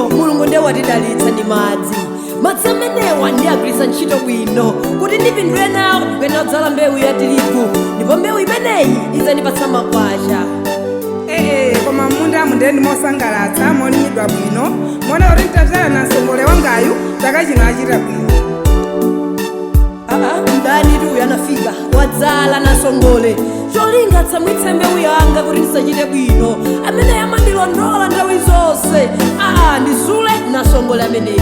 bwino mulungu ndiye watidalitsa ndi madzi amenewa ndiyagwiritsa ntchito bwino kuti ndipindule nawo ndikuyenera kudzala mbewu ya tirigu ndipo mbewu imeneyi idzandipatsa makwasha. Koma munda munde ndimosangalatsa molimidwa bwino mona kuti nditadzala na nsongole wangayu chaka chino achita bwino. Mdani tu uyu anafika wadzala na nsongole cholinga tsamwitse mbewu yanga kuti ndisachite bwino amene amandilondola nthawi zonse ndizule na nsongole ameneyi.